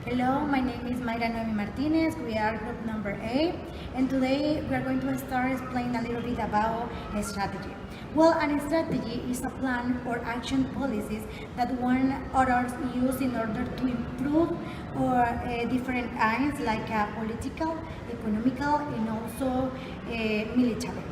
Hello, my name is Mayra Noemi Martinez. We are group number A, and today we are going to start explaining a little bit about a strategy. Well, a strategy is a plan or action policies that one others use in order to improve or different aims like political, economical, and also military.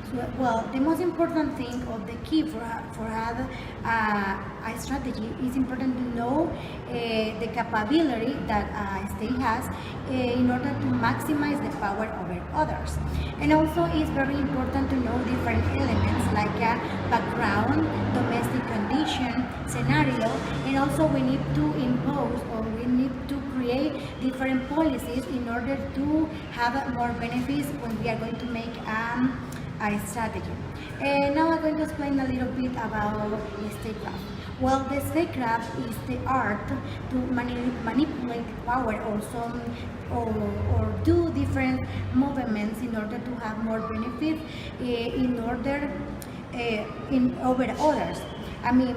So, well, the most important thing or the key for have a strategy is important to know the capability that a state has in order to maximize the power over others. And also it's very important to know different elements like background, domestic condition, scenario, and also we need to impose or we need to create different policies in order to have more benefits when we are going to make a strategy. And now I'm going to explain a little bit about statecraft. Well, the statecraft is the art to manipulate power or or do different movements in order to have more benefits in order over others. I mean,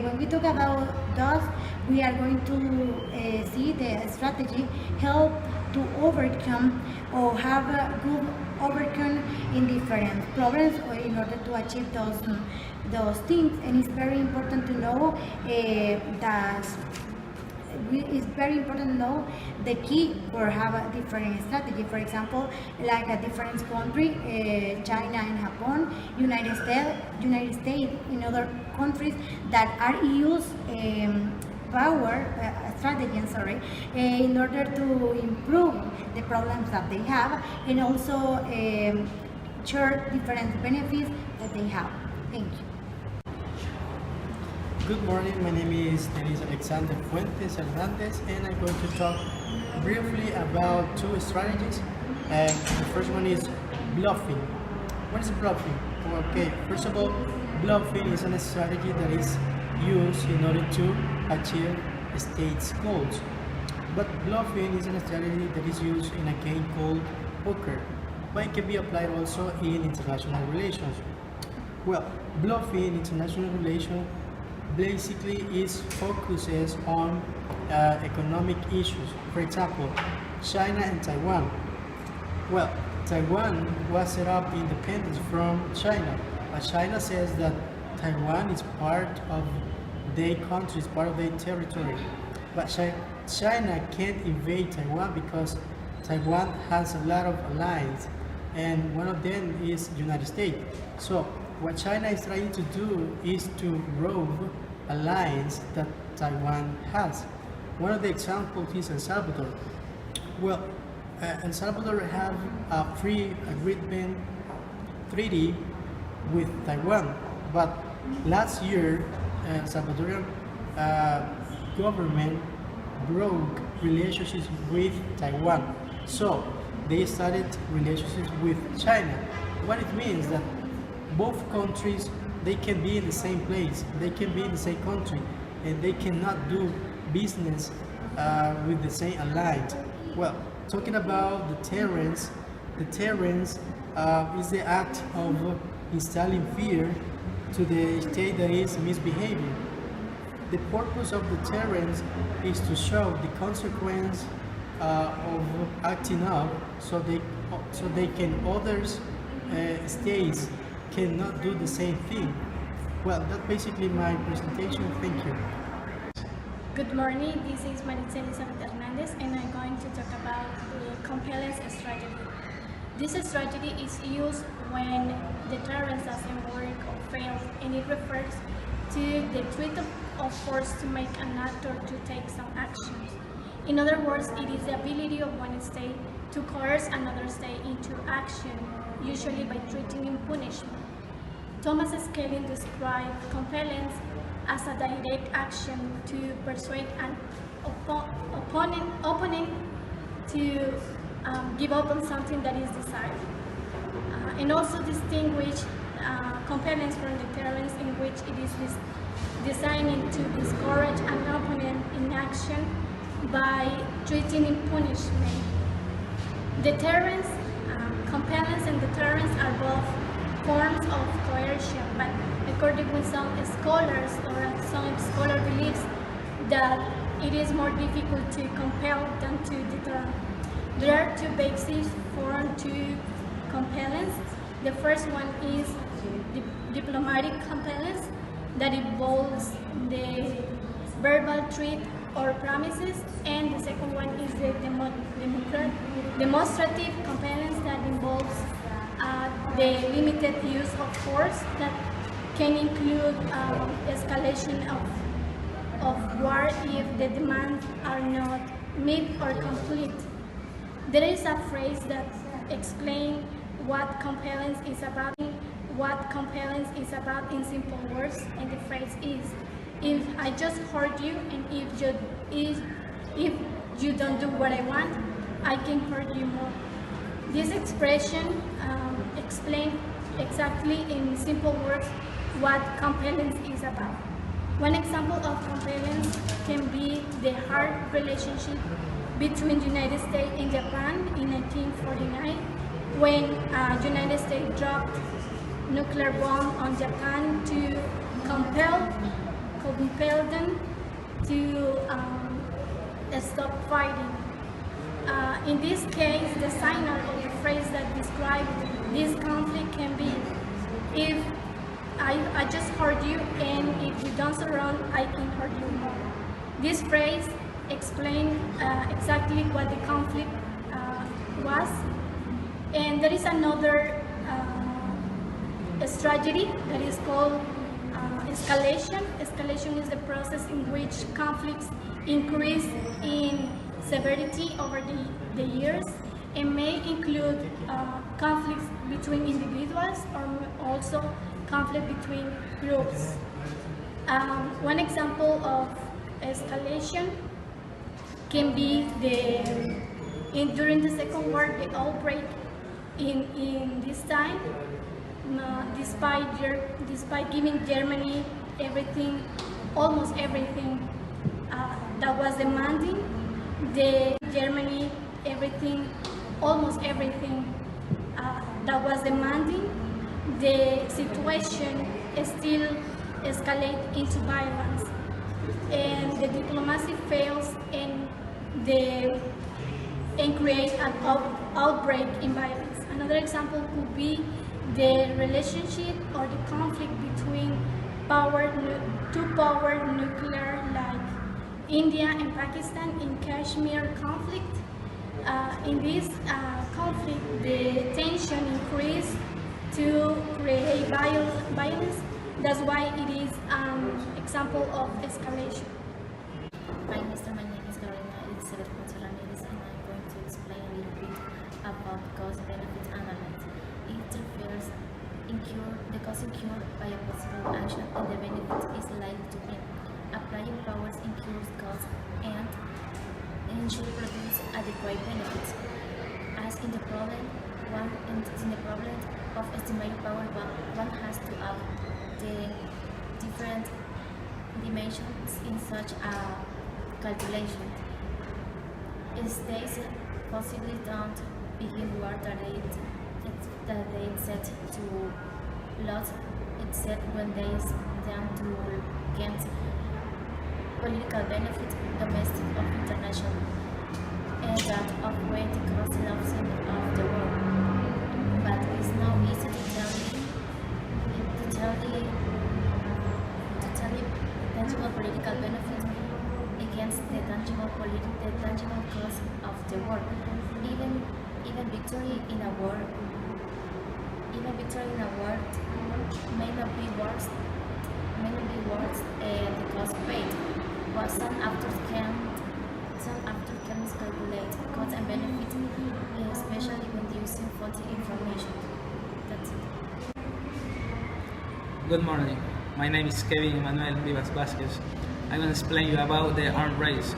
when we talk about those, we are going to see the strategy help to overcome or have a good overcome in different problems or in order to achieve those things. And it's very important to know that it's very important to know the key for have a different strategy. For example, like a different country, China and Japan, United States, in other countries that are use power strategy, in order to improve the problems that they have and also share different benefits that they have. Thank you. Good morning, my name is Denis Alexander Fuentes Hernandez and I'm going to talk briefly about two strategies. The first one is bluffing. What is bluffing? Okay, first of all, bluffing is a strategy that is used in order to achieve state's goals. But bluffing is a strategy that is used in a game called poker, but it can be applied also in international relations. Well, bluffing in international relations basically focuses on economic issues. For example, China and Taiwan. Well, Taiwan was set up independent from China, but China says that Taiwan is part of their country, is part of their territory. But China can't invade Taiwan because Taiwan has a lot of allies, and one of them is the United States. So what China is trying to do is to rob alliance that Taiwan has. One of the examples is El Salvador. Well, El Salvador have a free agreement treaty with Taiwan, but last year El Salvadorian government broke relationships with Taiwan, so they started relationships with China. What it means that both countries, they can be in the same place, they can be in the same country, and they cannot do business with the same alliance. Well, talking about the deterrence is the act of installing fear to the state that is misbehaving. The purpose of deterrence is to show the consequence of acting up, so they can others states cannot do the same thing. Well, that's basically my presentation. Thank you. Good morning, this is Maritza Elizabeth Hernandez and I'm going to talk about the compellence strategy. This strategy is used when deterrence doesn't work or fails, and it refers to the threat of force to make an actor to take some actions. In other words, it is the ability of one state to coerce another state into action, usually by threatening punishment. Thomas Schelling described compellence as a direct action to persuade an opponent to give up on something that is desired. And also distinguish compellence from deterrence, in which it is designing to discourage an opponent in action by threatening punishment. Deterrence, compellence and deterrence are both forms of coercion, but according to some scholars or some scholar believes that it is more difficult to compel There are two bases for two compellence. The first one is diplomatic compellence that involves the verbal threat or promises, and the second one is the demonstrative compellence that involves the limited use of force that can include escalation of war if the demands are not met or complete. There is a phrase that explains what compellence is about. What compellence is about in simple words, and the phrase is, if I just hurt you, and if you don't do what I want, I can hurt you more. This expression explains exactly in simple words what compellence is about. One example of compellence can be the hard relationship between United States and Japan in 1949, when United States dropped nuclear bomb on Japan to compel them to stop fighting. In this case, the signer of the phrase that describes this conflict can be, if I just hurt you, and if you don't surround, I can hurt you more. This phrase explains exactly what the conflict was. And there is another strategy that is called escalation. Escalation is the process in which conflicts increase in severity over the years, and may include conflicts between individuals or also conflict between groups. One example of escalation can be during the Second World, the outbreak in this time, despite giving Germany everything, almost everything that was demanding, almost everything that was demanding, the situation still escalates into violence, and the diplomacy fails, and create an outbreak in violence. Another example could be the relationship or the conflict between two power nuclear, like India and Pakistan in Kashmir conflict. In this conflict, the tension increased to create violence. That's why it is an example of escalation. Hi, Mr. My name is Carolina Elizabeth Ponce Ramirez, and I'm going to explain a little bit about cost-benefit analysis. It refers the cost incurred by a possible action and the benefit is likely to be. Applying powers incurs costs and should produce adequate benefits. As in the problem of estimated power, one has to add the different dimensions in such a calculation. States possibly don't begin war that they set to loss, except when they stand to gain political benefit, domestic or international, and that outweigh the cost of the war. But it's not easy to tell the tangible political benefit against the tangible cost of the war. Even victory in a war may not be worth the cost paid. But some actors can calculate costs and benefits, especially when using faulty information. That's it. Good morning. My name is Kevin Manuel Vivas Vasquez. I'm going to explain you about the arms race.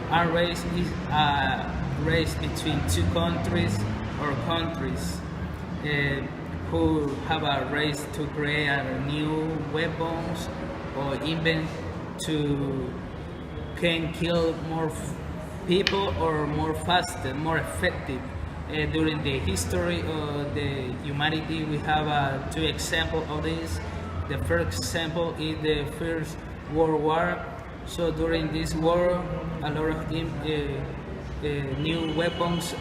Arms race is a race between two countries or countries who have a race to create new weapons or invent to can kill more people or more faster, more effective. During the history of the humanity, we have two examples of this. The first example is the First World War. So during this war, a lot of new weapons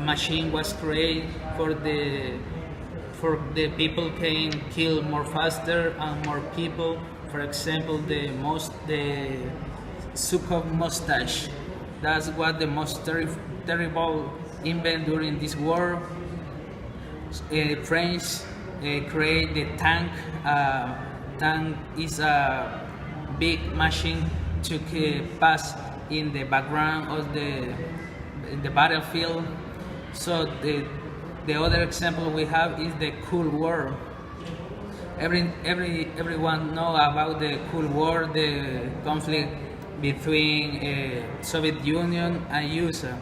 machine was created for the people can kill more faster and more people. For example, the Sukhov mustache. That's what the most terrible event during this war. French create the tank. Tank is a big machine to pass in the background of the battlefield. So the other example we have is the Cold War. Everyone know about the Cold War, the conflict between Soviet Union and USA.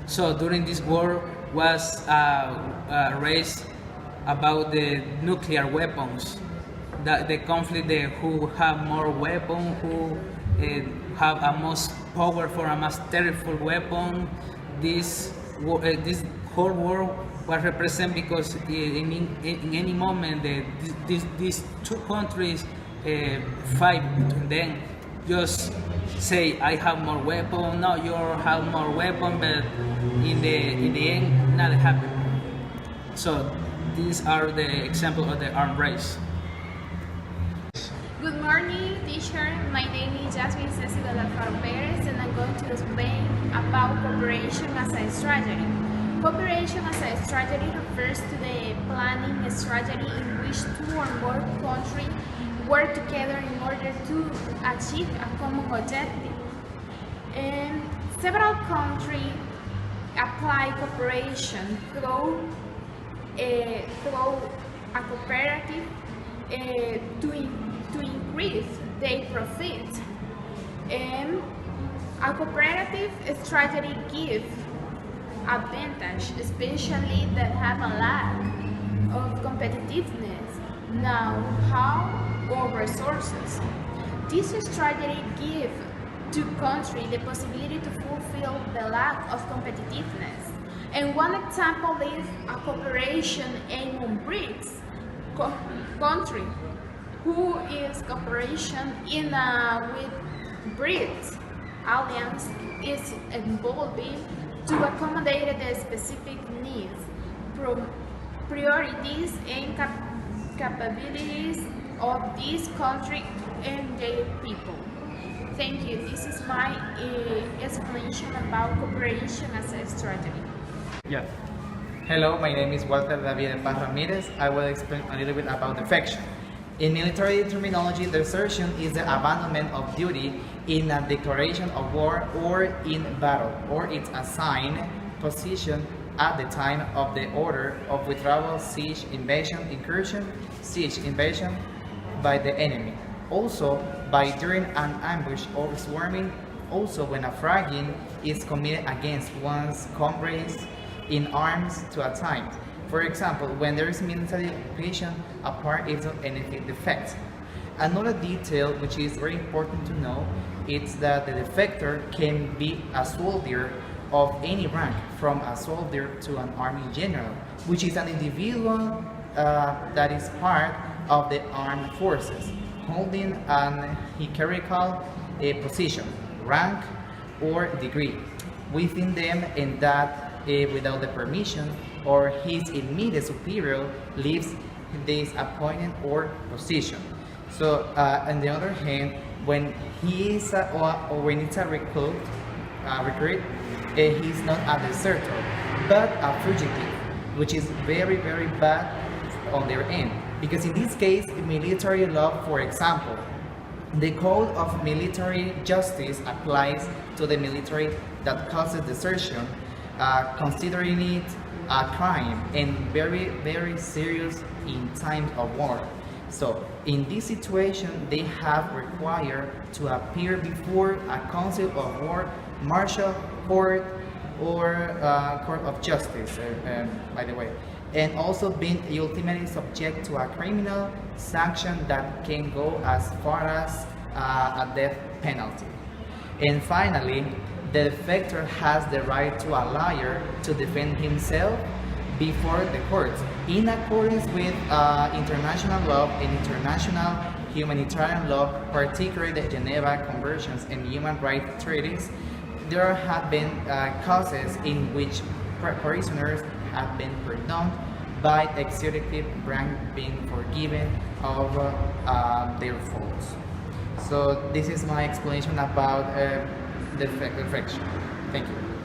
So during this war was raised about the nuclear weapons, that the conflict, who have more weapons, who have a most powerful and most terrible weapon. This whole war was represented because in any moment these two countries fight between them. Just say I have more weapon, no, you have more weapon, but in the end nothing happened. So these are the example of the arms race. Good morning, teacher. My name is Jasmine Ceci del Alfaro Perez, and I'm going to explain about cooperation as a strategy. Cooperation as a strategy refers to the planning strategy in which two or more countries work together in order to achieve a common objective. Several countries apply cooperation through a cooperative to increase their profit. A cooperative strategy gives advantage, especially that have a lack of competitiveness, know-how, or resources. This strategy gives to countries the possibility to fulfill the lack of competitiveness. And one example is a cooperation aimed on BRICS country, who is cooperation with BRICS alliance is evolving to accommodate the specific needs, priorities, and capabilities of this country and their people. Thank you. This is my explanation about cooperation as a strategy. Yeah. Hello, my name is Walter David Paz Ramirez. I will explain a little bit about defection. In military terminology, desertion is the abandonment of duty in a declaration of war or in battle, or its assigned position at the time of the order of withdrawal, siege, invasion, incursion, siege, invasion by the enemy. Also, by during an ambush or swarming, also when a fragging is committed against one's comrades in arms to a time. For example, when there is military occupation, a part is of enemy defect. Another detail which is very important to know is that the defector can be a soldier of any rank, from a soldier to an army general, which is an individual that is part of the armed forces, holding an hierarchical position, rank, or degree within them, and that without the permission or his immediate superior leaves this appointment or position. So on the other hand, when he is or when it's a recruit, he's not a deserter but a fugitive, which is very, very bad on their end, because in this case, military law, for example, the code of military justice applies to the military that causes desertion, considering it a crime and very, very serious in times of war. So in this situation, they have required to appear before a council of war, martial court, or court of justice, by the way, and also being ultimately subject to a criminal sanction that can go as far as a death penalty. And finally, the defector has the right to a lawyer to defend himself before the courts in accordance with international law and international humanitarian law, particularly the Geneva Conventions and human rights treaties, there have been cases in which prisoners have been pardoned by executive branch being forgiven of their faults. So this is my explanation about the reflection. Thank you.